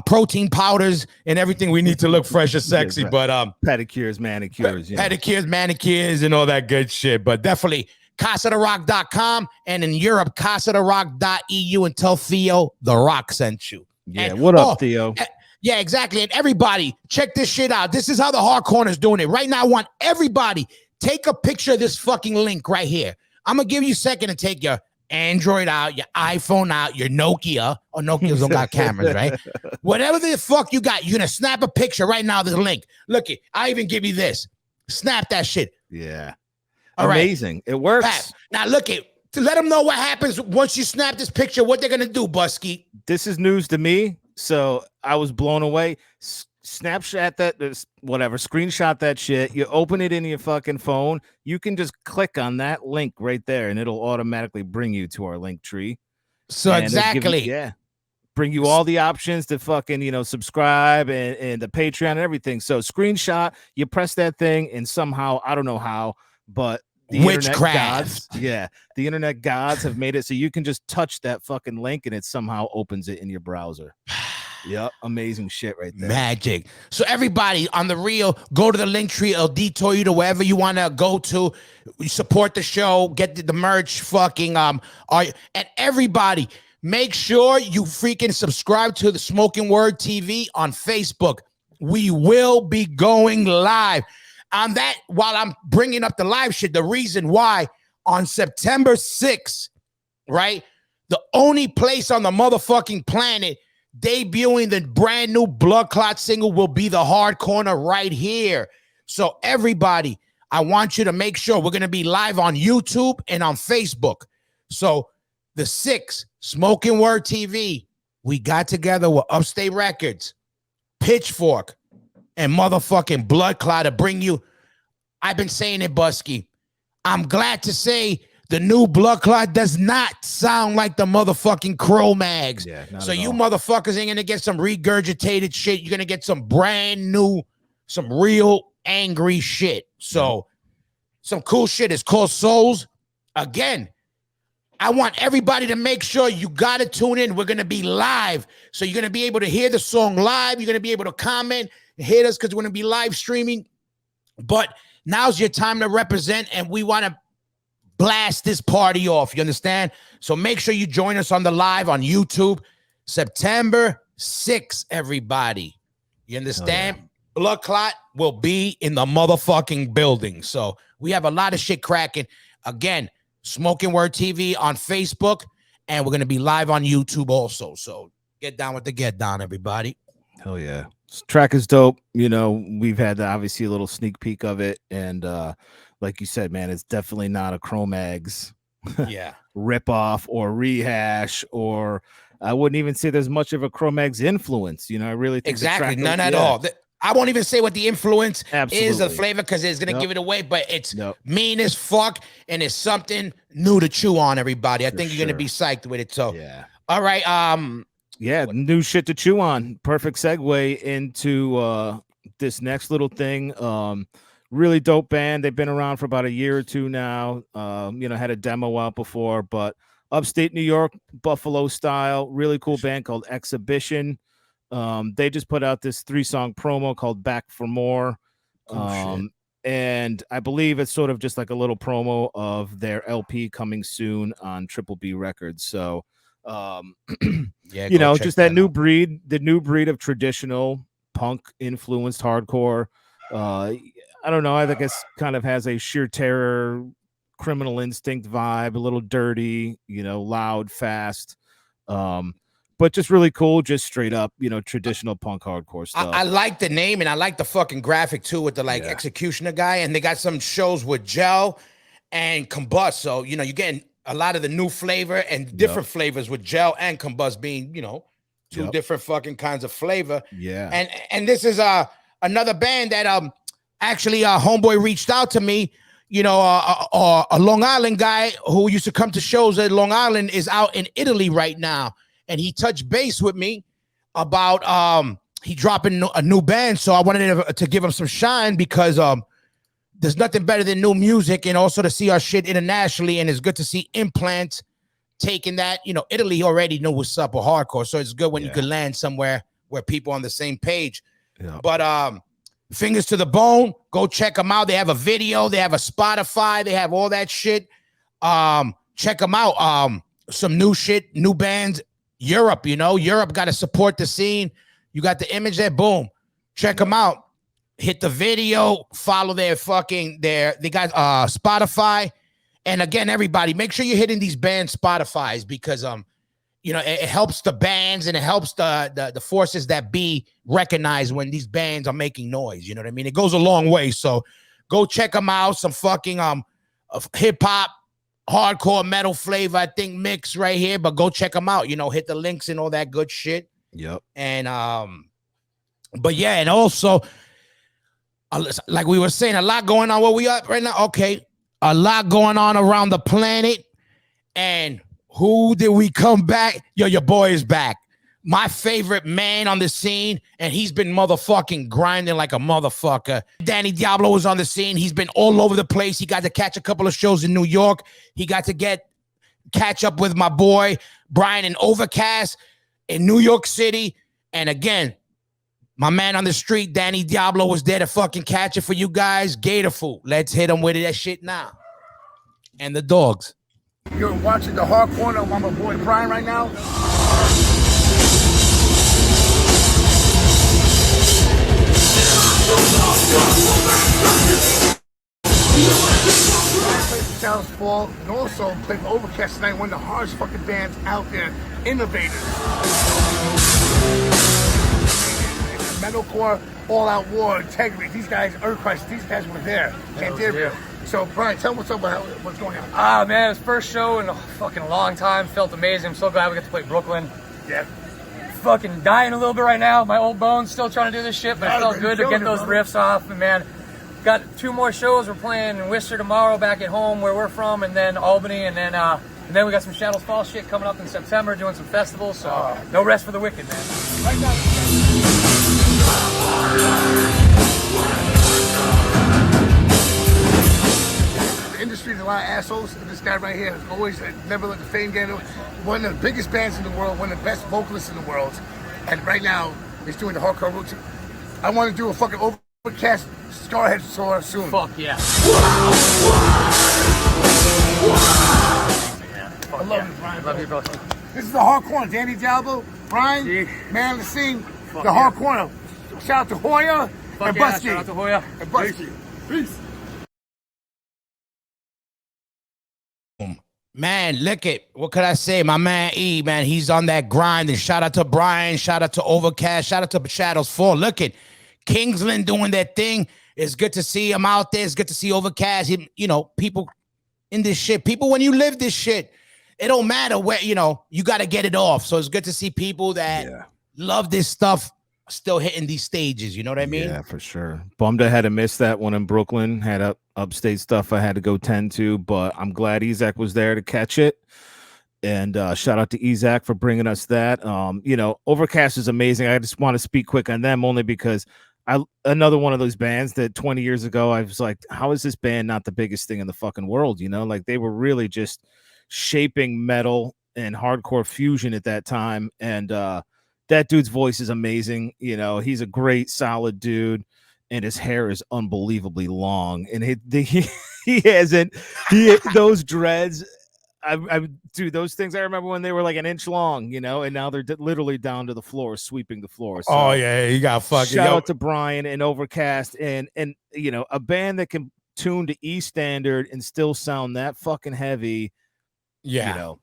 protein powders and everything we need to look fresh and sexy. But pedicures, manicures, pedicures, manicures, and all that good shit. But definitely CasaDeRock.com, and in Europe, CasaDeRock.eu, and tell Theo the Rock sent you. Yeah, and, what up, Theo? Yeah, exactly. And everybody, check this shit out. This is how the Hard Corner is doing it. Right now, I want everybody, take a picture of this fucking link right here. I'm going to give you a second to take your Android out, your iPhone out, your Nokia. Oh, Nokias don't got cameras, right? Whatever the fuck you got, you're going to snap a picture right now of this link. Look it. I even give you this. Snap that shit. Yeah. All amazing. Right. It works. Pat, now look it. To let them know what happens once you snap this picture, what they're going to do, Busky. This is news to me. So I was blown away. Snapchat that, whatever, screenshot that shit. You open it in your fucking phone. You can just click on that link right there, and it'll automatically bring you to our link tree. So and exactly, bring you all the options to fucking, you know, subscribe and the Patreon and everything. So screenshot, you press that thing, and somehow, I don't know how, but the witchcraft. The internet gods have made it so you can just touch that fucking link and it somehow opens it in your browser. Yep, amazing shit right there. Magic. So everybody on the reel, go to the link tree. It'll detour you to wherever you want to go to. Support the show. Get the merch. Fucking and everybody, make sure you freaking subscribe to the Smoking Word TV on Facebook. We will be going live. On that, while I'm bringing up the live shit, the reason why on September 6th, right, the only place on the motherfucking planet debuting the brand new Blood Clot single will be the Hard Corner right here. So everybody, I want you to make sure we're going to be live on YouTube and on Facebook. So The 6th, Smoking Word TV. We got together with Upstate Records, Pitchfork, and motherfucking Blood Clot to bring you. I've been saying it, Busky. I'm glad to say the new Blood Clot does not sound like the motherfucking Cro-Mags. Yeah, so you motherfuckers ain't gonna get some regurgitated shit. You're gonna get some brand new, some real angry shit. So some cool shit. It's called Souls. Again, I want everybody to make sure you gotta tune in. We're gonna be live. So you're gonna be able to hear the song live. You're gonna be able to comment and hit us because we're gonna be live streaming. But now's your time to represent, and we want to blast this party off. You understand? So make sure you join us on the live on YouTube, September 6th, everybody. You understand? Oh, yeah. Blood Clot will be in the motherfucking building. So we have a lot of shit cracking. Again, Smoking Word TV on Facebook, and we're going to be live on YouTube also. So get down with the get down, everybody. Hell yeah. This track is dope. You know, we've had obviously a little sneak peek of it, and like you said, man, it's definitely not a Cro-Mags rip off or rehash, or I wouldn't even say there's much of a Cro-Mags influence. You know, I really think exactly none at all. I won't even say what the influence is, the flavor, because it's gonna give it away, but it's mean as fuck, and it's something new to chew on, everybody. I think you're gonna be psyched with it. So all right, new shit to chew on. Perfect segue into this next little thing. Really dope band. They've been around for about a year or two now. You know, had a demo out before, but upstate New York, Buffalo style, really cool band called Exhibition. They just put out this 3-song promo called Back for More. And I believe it's sort of just like a little promo of their LP coming soon on Triple B Records. So you know, just that new breed, the new breed of traditional punk influenced hardcore. I don't know. I think it's kind of has a sheer terror, Criminal Instinct vibe, a little dirty, you know, loud, fast. But just really cool, just straight up, you know, traditional punk hardcore stuff. I like the name, and I like the fucking graphic too, with the executioner guy, and they got some shows with Gel and Combust. So, you know, you're getting a lot of the new flavor and different flavors with Gel and Combust being, you know, two different fucking kinds of flavor. Yeah. And this is another band that actually homeboy reached out to me. You know, a Long Island guy who used to come to shows at Long Island is out in Italy right now. And he touched base with me about he dropping a new band. So I wanted to give him some shine, because there's nothing better than new music, and also to see our shit internationally. And it's good to see Implants taking that. You know, Italy already knew what's up with hardcore, so it's good when you can land somewhere where people are on the same page. But Fingers to the Bone, go check them out. They have a video, they have a Spotify, they have all that shit. Check them out. Some new shit, new bands. Europe, you know, Europe got to support the scene. You got the image there, boom. Check them out. Hit the video, follow they got Spotify. And again, everybody, make sure you're hitting these band Spotifys, because you know, it helps the bands, and it helps the forces that be recognized when these bands are making noise. You know what I mean? It goes a long way. So go check them out. Some fucking hip hop, hardcore, metal flavor, I think, mix right here. But go check them out. You know, hit the links and all that good shit. Yep. And but yeah, and also, like we were saying, a lot going on where we are right now. Okay, a lot going on around the planet. And who did we come back? Yo, your boy is back. My favorite man on the scene, and he's been motherfucking grinding like a motherfucker. Danny Diablo was on the scene. He's been all over the place. He got to catch a couple of shows in New York. He got to catch up with my boy Brian in Overcast in New York City. And again, my man on the street, Danny Diablo, was there to fucking catch it for you guys. Gatorful. Let's hit him with that shit now. And the dogs. You're watching the Hard Corner with my boy Brian right now. South Fall, and also played Overcast tonight, one of the hardest fucking bands out there, Innovators. Metalcore, All Out War, Integrity, these guys, Earthquake, these guys were there. And they're So, Brian, tell me what's up about what's going on. Ah, man, it was first show in a fucking long time. Felt amazing. I'm so glad we got to play Brooklyn. Yeah. Fucking dying a little bit right now. My old bones still trying to do this shit, but it felt good to get those riffs off. And man, got 2 more shows. We're playing in Worcester tomorrow, back at home where we're from, and then Albany, and then we got some Shadows Fall shit coming up in September, doing some festivals. So no rest for the wicked, man. Right now. The industry is a lot of assholes. And this guy right here has always never let the fame get him. One of the biggest bands in the world, one of the best vocalists in the world. And right now, he's doing the hardcore roots. I want to do a fucking Overcast Scarhead tour soon. Fuck yeah. I love you, Brian. I love you, bro. This is the Hardcore, Danny Diablo, Brian, man of the scene, the Hardcore. Shout out to Hoya and Yeah, Busky. shout out to Hoya. And Busky. Peace. Man, look at what could I say? My man E, man, he's on that grind. And shout out to Brian, shout out to Overcast, shout out to Shadows Fall. Look at Kingsland doing that thing. It's good to see him out there. It's good to see Overcast. You know, people in this shit. People, when you live this shit, it don't matter where, you know, you got to get it off. So it's good to see people that love this stuff still hitting these stages. You know what I mean? Yeah, for sure. Bummed I had to miss that one in Brooklyn. Had upstate stuff I had to go tend to, but I'm glad Isaac was there to catch it. And shout out to Isaac for bringing us that. You know, Overcast is amazing. I just want to speak quick on them only because another one of those bands that 20 years ago I was like, how is this band not the biggest thing in the fucking world? You know, like they were really just shaping metal and hardcore fusion at that time. And that dude's voice is amazing. You know, he's a great, solid dude, and his hair is unbelievably long. And he hasn't those dreads. Dude, those things I remember when they were like an inch long, you know, and now they're literally down to the floor, sweeping the floor. So, oh yeah, you got fucking shout out to Brian and Overcast, and you know, a band that can tune to E standard and still sound that fucking heavy. Yeah, you know,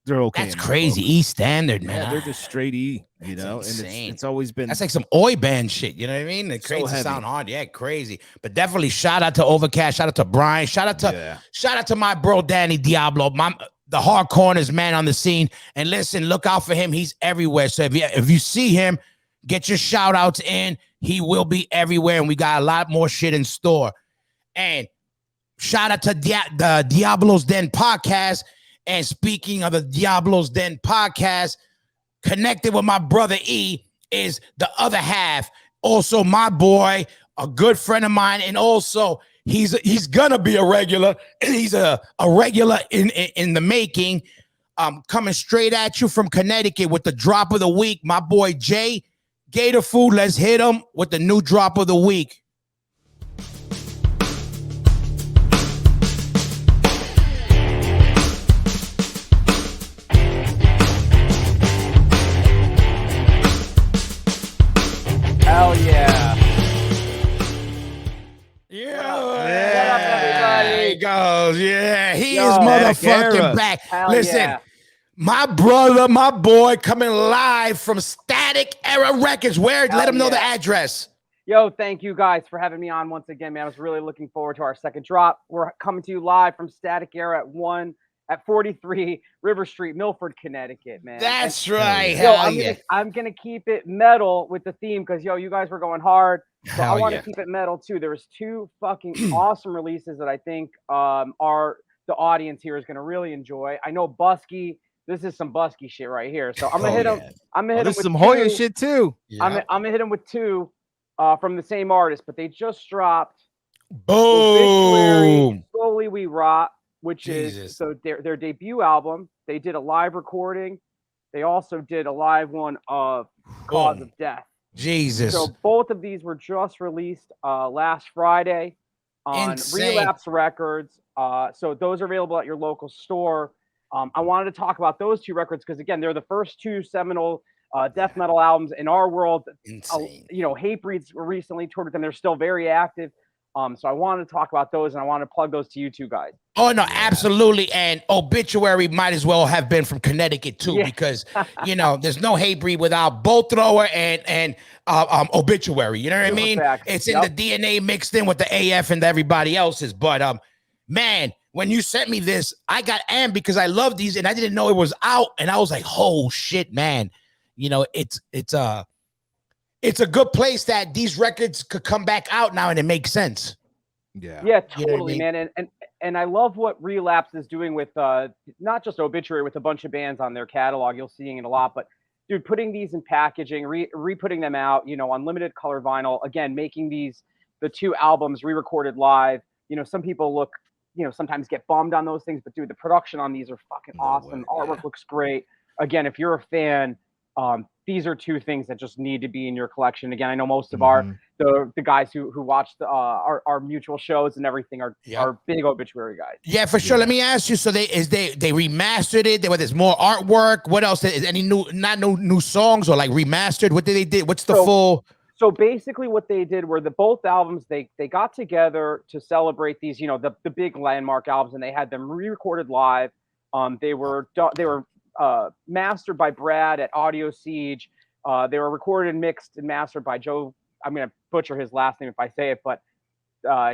they're okay. That's crazy. E standard, man. Yeah, they're just straight E. You know, insane. And it's always been. That's like some oi band shit. You know what I mean? It creates a sound hard. Yeah, crazy. But definitely shout out to Overcast. Shout out to Brian. Shout out to my bro Danny Diablo. The hard corners man on the scene. And listen, look out for him. He's everywhere. So if you see him, get your shout outs in. He will be everywhere, and we got a lot more shit in store. And shout out to the Diablo's Den podcast. And speaking of the Diablo's Den podcast, connected with my brother E is the other half. Also, my boy, a good friend of mine, and also he's gonna be a regular. He's a regular in the making. Coming straight at you from Connecticut with the drop of the week. My boy Jay Gator Food. Let's hit him with the new drop of the week. Hell yeah. Yeah. What up, everybody? There he goes. Yeah, he Yo, is motherfucking era. back. Hell Listen, yeah. my brother, my boy, coming live from Static Era Records. Where? Let him know the address. Yo, thank you guys for having me on once again, man. I was really looking forward to our second drop. We're coming to you live from Static Era at 43 River Street, Milford, Connecticut, man. That's right. Yo, Hell yeah. I'm gonna keep it metal with the theme because you guys were going hard. So Hell I want to yeah. keep it metal too. There was 2 fucking awesome releases that I think are the audience here is gonna really enjoy. I know Busky. This is some Busky shit right here. So I'm gonna hit him. I'm gonna hit him This with is some Hoya 2. shit too. I'm gonna hit him with 2 from the same artist, but they just dropped Boom. Slowly We Rot, which Jesus. is so their debut album. They did a live recording. They also did a live one of Cause of Death. Jesus. So both of these were just released last Friday on Insane. Relapse Records. So those are available at your local store. I wanted to talk about those 2 records because again, they're the first 2 seminal death metal albums in our world. Insane. Hatebreeds recently toured with them. They're still very active. So I wanted to talk about those, and I wanted to plug those to you 2 guys. Oh, no, absolutely. And Obituary might as well have been from Connecticut, too, because, there's no Hatebreed without Bolt Thrower and Obituary. You know what I mean? Facts. It's in the DNA mixed in with the AF and everybody else's. But man, when you sent me this, I got amped because I love these and I didn't know it was out. And I was like, oh shit, man. You know, it's a good place that these records could come back out now and it makes sense. Yeah, You know what I totally, mean? man. And I love what Relapse is doing with not just Obituary, with a bunch of bands on their catalog. You'll seeing it a lot, but dude, putting these in packaging, re-putting them out, you know, on limited color vinyl. Again, making the 2 albums re-recorded live. You know, some people look, you know, sometimes get bummed on those things, but dude, the production on these are fucking awesome. Artwork looks great. Again, if you're a fan, these are 2 things that just need to be in your collection. Again, I know most of the guys who watch our mutual shows and everything are big Obituary guys. Yeah, for sure. Let me ask you. So they remastered it. There's more artwork. What else? Is any new songs or like remastered? What did they do? What's the full? So basically, what they did were both albums they got together to celebrate these, you know, the big landmark albums, and they had them re-recorded live. They were mastered by Brad at Audio Siege. They were recorded and mixed and mastered by Joe. I'm gonna butcher his last name if I say it, but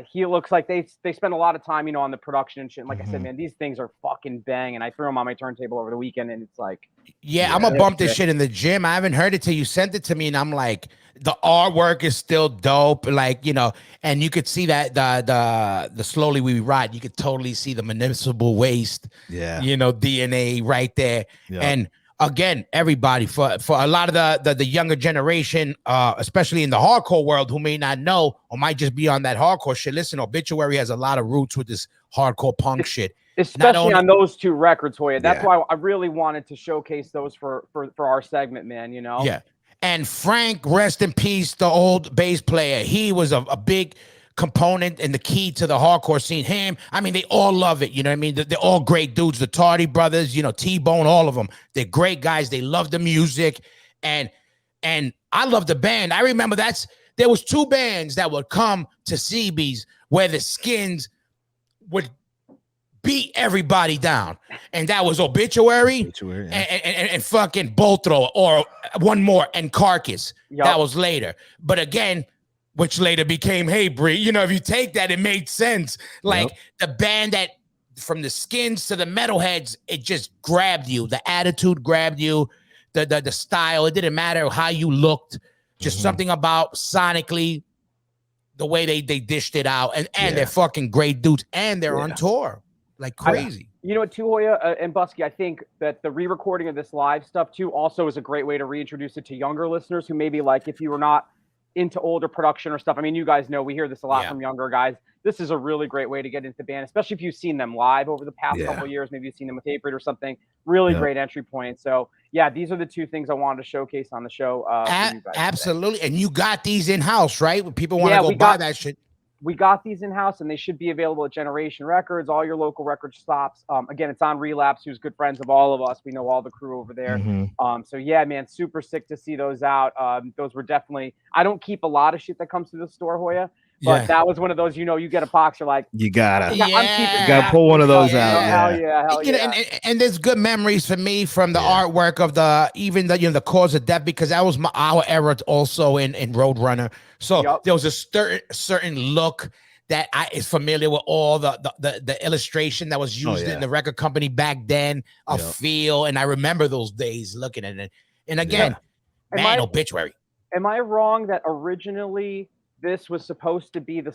he looks like they spend a lot of time, you know, on the production and shit. And like I said, man, these things are fucking bang. And I threw them on my turntable over the weekend, and it's like, yeah, I'm gonna bump this shit in the gym. I haven't heard it till you sent it to me, and I'm like, the artwork is still dope, like, you know, and you could see that the Slowly We Ride. You could totally see the municipal waste, you know, DNA right there, and. Again, everybody, for a lot of the younger generation, especially in the hardcore world, who may not know or might just be on that hardcore shit. Listen, Obituary has a lot of roots with this hardcore punk shit, especially on those 2 records, Hoya. That's why I really wanted to showcase those for our segment, man. You know. Yeah, and Frank, rest in peace, the old bass player. He was a big component and the key to the hardcore scene. Him, I mean, they all love it. You know what I mean? They're all great dudes. The Tardy brothers, you know, T-Bone, all of them. They're great guys. They love the music, and I love the band. I remember there was 2 bands that would come to CB's where the Skins would beat everybody down, and that was Obituary and fucking Bolt Thrower, or one more, and Carcass. That was later, but again, which later became Hey Bree. You know, if you take that, it made sense. Like the band that from the Skins to the Metalheads, it just grabbed you. The attitude grabbed you, the style. It didn't matter how you looked, just something about sonically, the way they dished it out. And they're fucking great dudes, and they're on tour like crazy. You know what, too, Hoya and Busky, I think that the re-recording of this live stuff too also is a great way to reintroduce it to younger listeners who maybe, like, if you were not into older production or stuff. I mean, you guys know we hear this a lot from younger guys. This is a really great way to get into the band, especially if you've seen them live over the past couple of years. Maybe you've seen them with Hatebreed or something. Really great entry point. So yeah, these are the 2 things I wanted to showcase on the show. For you guys absolutely. Today. And you got these in house, right? When people want to go buy that shit. We got these in house, and they should be available at Generation Records, all your local record shops. Again, it's on Relapse, who's good friends of all of us. We know all the crew over there. So yeah, man, super sick to see those out. Those were definitely. I don't keep a lot of shit that comes through the store, Hoya, but that was one of those. You know, you get a box, you're like, you gotta, you gotta pull one of those out. Hell yeah. You know, and there's good memories for me from the artwork of the Cause of Death, because that was our era also in Roadrunner. So there was a certain look that I is familiar with, all the illustration that was used in the record company back then, a feel, and I remember those days looking at it. And again, Obituary. Am I wrong that originally this was supposed to be the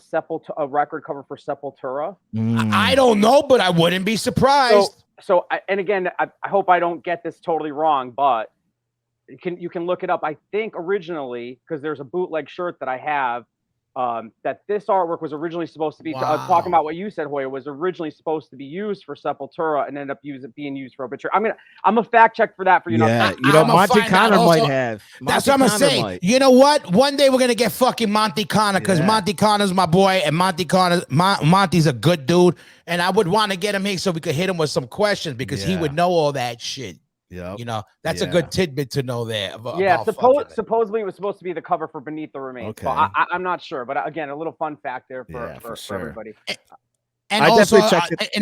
a record cover for Sepultura? I don't know, but I wouldn't be surprised. And again, I hope I don't get this totally wrong, but you can look it up. I think originally, because there's a bootleg shirt that I have, that this artwork was originally supposed to be talking about what you said, Hoya, was originally supposed to be used for Sepultura and ended up being used for Obituary. I'm a fact check for that for you. Yeah, you know, Monte Connor might have. That's what I'm gonna say. You know what? One day we're gonna get fucking Monte Connor, because Monte Connor's my boy, and Monty's a good dude, and I would want to get him here so we could hit him with some questions, because he would know all that shit. Yeah, you know, that's a good tidbit to know there. Supposedly it was supposed to be the cover for Beneath the Remains. Okay. So I'm not sure, but again, a little fun fact there for everybody. And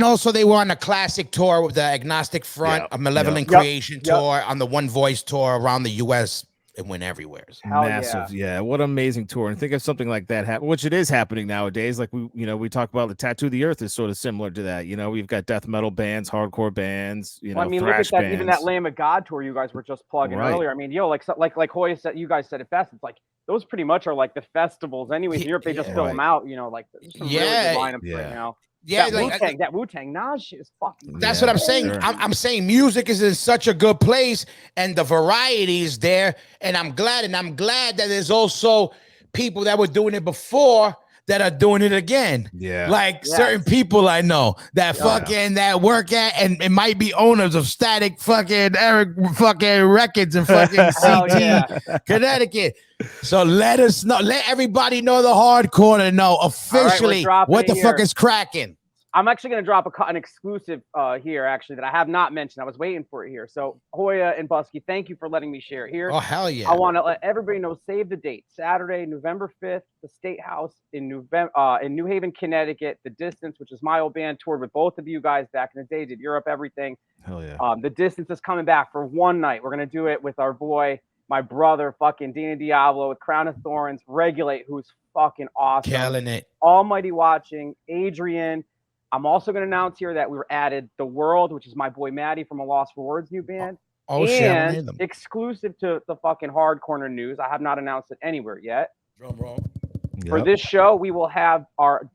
also they were on a classic tour with the Agnostic Front, a Malevolent Creation tour, on the One Voice tour around the U.S. it went everywhere. Hell Massive, yeah. What an amazing tour. And think of something like that happen, which it is happening nowadays. Like we talk about the Tattoo the Earth is sort of similar to that. We've got death metal bands, hardcore bands, Well, I mean, look thrash at that. bands. Even that Lamb of God tour you guys were just plugging Right. earlier. I mean, like Hoya said, you guys said it best. It's like those pretty much are like the festivals, anyways. In Europe, they just fill them out. Like there's some really good lineups right now. Yeah, that Wu-Tang Nas shit is fucking. That's what I'm saying. Sure. I'm saying music is in such a good place, and the variety is there. And I'm glad that there's also people that were doing it before that are doing it again. Yeah, like certain people I know that that work at, and it might be owners of Static fucking Eric fucking Records and fucking CT Connecticut. So let us know. Let everybody know, the hardcore to know officially what the fuck is cracking. I'm actually going to drop an exclusive here, actually, that I have not mentioned. I was waiting for it here. So Hoya and Busky, thank you for letting me share here. Oh, hell yeah. I want to let everybody know, save the date. Saturday, November 5th, the State House in New Haven, Connecticut. The Distance, which is my old band, toured with both of you guys back in the day, did Europe, everything. Hell yeah. The Distance is coming back for one night. We're going to do it with our boy, my brother, fucking Dina Diablo with Crown of Thorns, Regulate, who's fucking awesome. Killing it. Almighty Watching, Adrian. I'm also going to announce here that we were added The World, which is my boy Maddie from A Lost for Words new band. Oh, and exclusive to the fucking Hard Corner News. I have not announced it anywhere yet. Drum roll. For this show, we will have our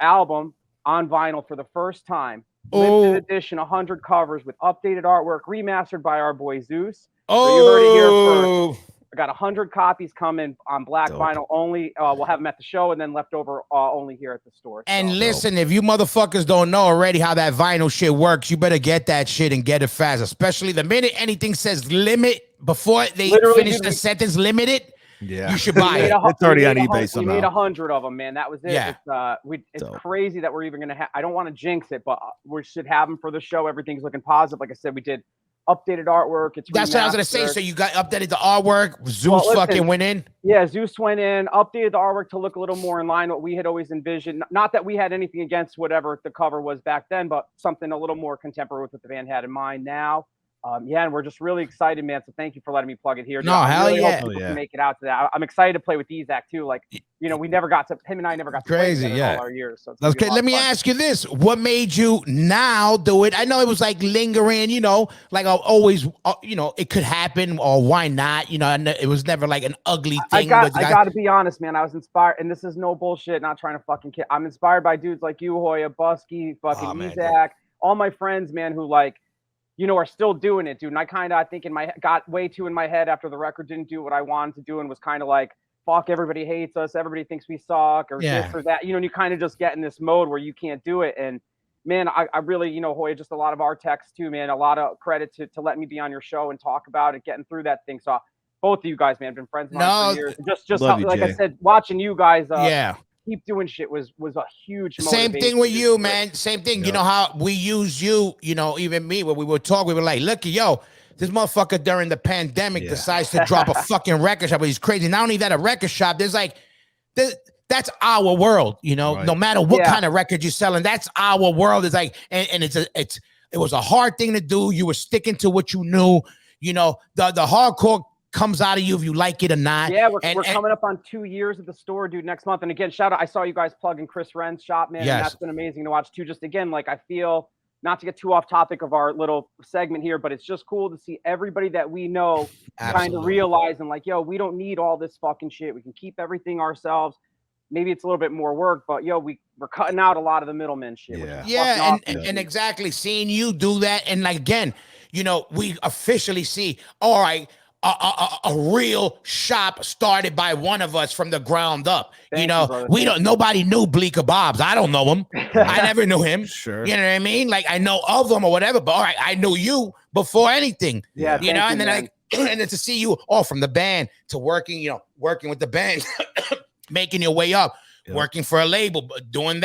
album on vinyl for the first time. Limited edition, 100 covers with updated artwork, remastered by our boy Zeus. So you heard it here first. I got 100 copies coming on black vinyl only. We'll have them at the show, and then leftover only here at the store. And listen, if you motherfuckers don't know already how that vinyl shit works, you better get that shit and get it fast. Especially the minute anything says limit, before they finish the sentence limited, you should buy it. It's already on eBay somehow. We made 100 of them, man. That was it. Yeah. It's crazy that we're even going to have. I don't want to jinx it, but we should have them for the show. Everything's looking positive. Like I said, we did updated artwork. That's what I was gonna say. So you got updated the artwork. Zeus fucking went in. Yeah, Zeus went in, updated the artwork to look a little more in line with what we had always envisioned. Not that we had anything against whatever the cover was back then, but something a little more contemporary with what the band had in mind now. And we're just really excited, man. So thank you for letting me plug it here. No, hell yeah. Hope can make it out to that. I'm excited to play with Ezak too. Like, we never got to, him and I never got to play together all our years. So okay, let me ask you this. What made you now do it? I know it was like lingering, like I always, it could happen, or why not? It was never like an ugly thing. I got to be honest, man. I was inspired, and this is no bullshit, not trying to fucking kid. I'm inspired by dudes like you, Hoya, Busky, fucking Ezak, all my friends, man, who like, are still doing it, dude. And I think got way too in my head after the record didn't do what I wanted to do, and was kind of like, fuck, everybody hates us, everybody thinks we suck, or this or that, and you kind of just get in this mode where you can't do it. And man, I really, Hoya, just a lot of our texts too, man, a lot of credit to let me be on your show and talk about it, getting through that thing. So both of you guys, man, have been friends of mine for years. Just how, like I said, watching you guys keep doing shit was a huge motivation. Same thing with you, man. Same thing. Yep. You know how we use you, even me, when we would talk, we were like, look, this motherfucker during the pandemic decides to drop a fucking record shop, but he's crazy. Not only that, a record shop, that's our world, no matter what kind of record you're selling, that's our world. It's like, and it was a hard thing to do. You were sticking to what you knew, the hardcore comes out of you if you like it or not. Yeah, we're coming up on 2 years at the store, dude, next month. And again, shout out, I saw you guys plugging Chris Wren's shop, man. Yes. And that's been amazing to watch too. Just again, like I feel, not to get too off topic of our little segment here, but it's just cool to see everybody that we know kind of realizing like, we don't need all this fucking shit. We can keep everything ourselves. Maybe it's a little bit more work, but we're cutting out a lot of the middleman shit. And exactly, seeing you do that. And like, again, we officially see, all right, a real shop started by one of us from the ground up. Nobody knew Bleecker Bob's. I don't know him. I never knew him. Sure. You know what I mean? Like I know of them or whatever, but all right, I knew you before anything. Yeah. And then and then to see you from the band to working, working with the band, making your way up, working for a label, doing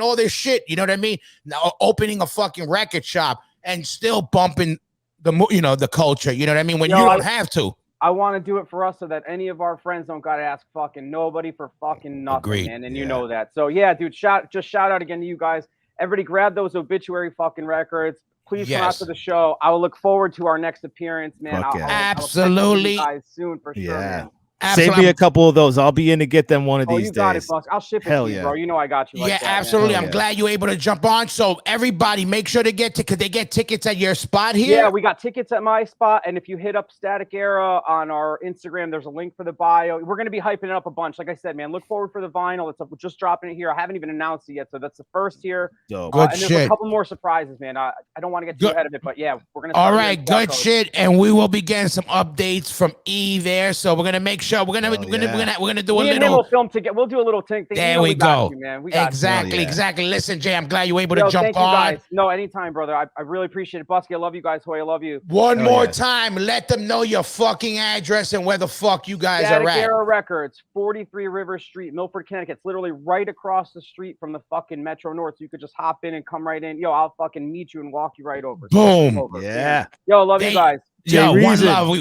all this shit. You know what I mean? Now opening a fucking record shop and still bumping the culture, you know what I mean? When you don't have to. I want to do it for us so that any of our friends don't got to ask fucking nobody for fucking nothing, man. And you know that. So yeah, dude, shout out again to you guys. Everybody grab those Obituary fucking records. Please come out to the show. I will look forward to our next appearance, man. Fuck yeah. Absolutely. I'll guys soon for sure, man. Save me a couple of those. I'll be in to get them one of these days. You got it, Buck. I'll ship it to you, bro. You know I got you. Yeah, like that, absolutely. man. I'm glad you're able to jump on. So everybody, make sure to could they get tickets at your spot here? Yeah, we got tickets at my spot, and if you hit up Static Era on our Instagram, there's a link for the bio. We're gonna be hyping it up a bunch. Like I said, man, look forward for the vinyl. We're just dropping it here. I haven't even announced it yet, so that's the first here. Good and there's a couple more surprises, man. I don't want to get too ahead of it, but yeah, we're gonna. All right, good shit, and we will be getting some updates from E there. So we're gonna make sure we're gonna do a little. We'll film together. We'll do a little thing. There we go. You, man. Exactly. Listen, Jay, I'm glad you were able to jump on. Guys. No, anytime, brother. I really appreciate it. Busky, I love you guys. Hoy, I love you. One more time, let them know your fucking address and where the fuck you guys are at. Era Records, 43 River Street, Milford, Connecticut. It's literally right across the street from the fucking Metro North. So you could just hop in and come right in. Yo, I'll fucking meet you and walk you right over. Boom. Yeah. Yo, love you guys. Yo,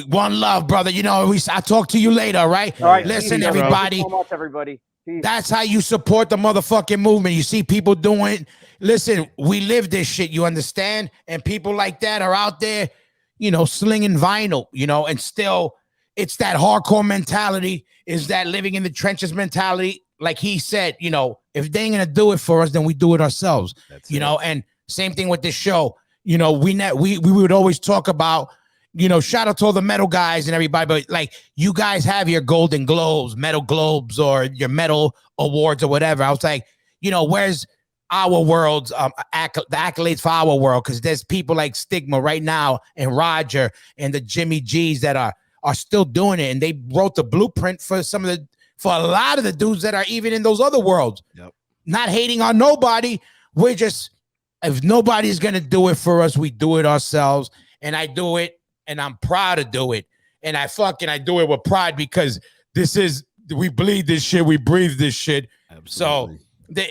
one love, brother. You know, I'll talk to you later, right? All right. Listen, everybody. Thank you so much, everybody. Peace. That's how you support the motherfucking movement. You see people doing. Listen, we live this shit. You understand? And people like that are out there, you know, slinging vinyl. You know, and still, it's that hardcore mentality. Is that living in the trenches mentality? Like he said, you know, if they ain't gonna do it for us, then we do it ourselves. You know, and same thing with this show. You know, we would always talk about. You know, shout out to all the metal guys and everybody, but like you guys have your Golden Globes, Metal Globes, or your metal awards or whatever. I was like, you know, where's our world's the accolades for our world? Because there's people like Stigma right now and Roger and the Jimmy G's that are still doing it, and they wrote the blueprint for for a lot of the dudes that are even in those other worlds. Yep. Not hating on nobody. We're just, if nobody's gonna do it for us, we do it ourselves, and I do it. And I'm proud to do it. And I do it with pride because we bleed this shit. We breathe this shit. Absolutely. So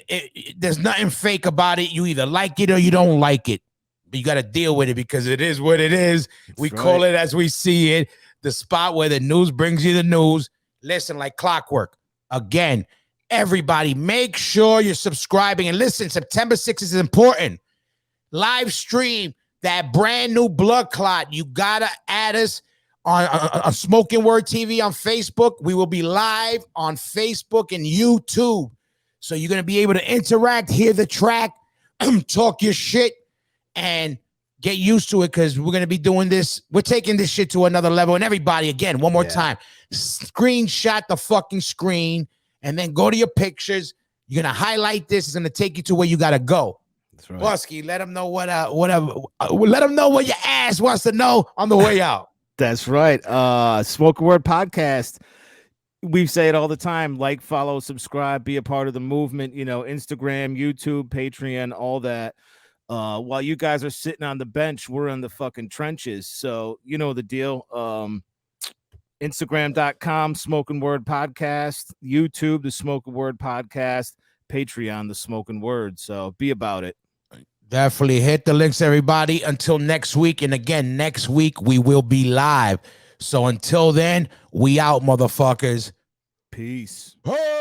there's nothing fake about it. You either like it or you don't like it. But you got to deal with it because it is what it is. We call it as we see it. The spot where the news brings you the news. Listen, like clockwork. Again, everybody, make sure you're subscribing. And listen, September 6th is important. Live stream. That brand new blood clot. You gotta add us on Smoking Word TV on Facebook. We will be live on Facebook and YouTube. So you're gonna be able to interact, hear the track, talk your shit, and get used to it because we're gonna be doing this. We're taking this shit to another level. And everybody, again, one more time, screenshot the fucking screen and then go to your pictures. You're gonna highlight this. It's gonna take you to where you gotta go. That's right. Busky, let them know let them know what your ass wants to know on the way out. That's right. Spoken Word Podcast. We say it all the time. Like, follow, subscribe, be a part of the movement. You know, Instagram, YouTube, Patreon, all that. While you guys are sitting on the bench, we're in the fucking trenches. So you know the deal. Instagram.com, Spoken Word Podcast. YouTube, the Spoken Word Podcast. Patreon, the Spoken Word. So be about it. Definitely hit the links, everybody. Until next week. And again, next week we will be live. So until then, we out, motherfuckers. Peace. Hey!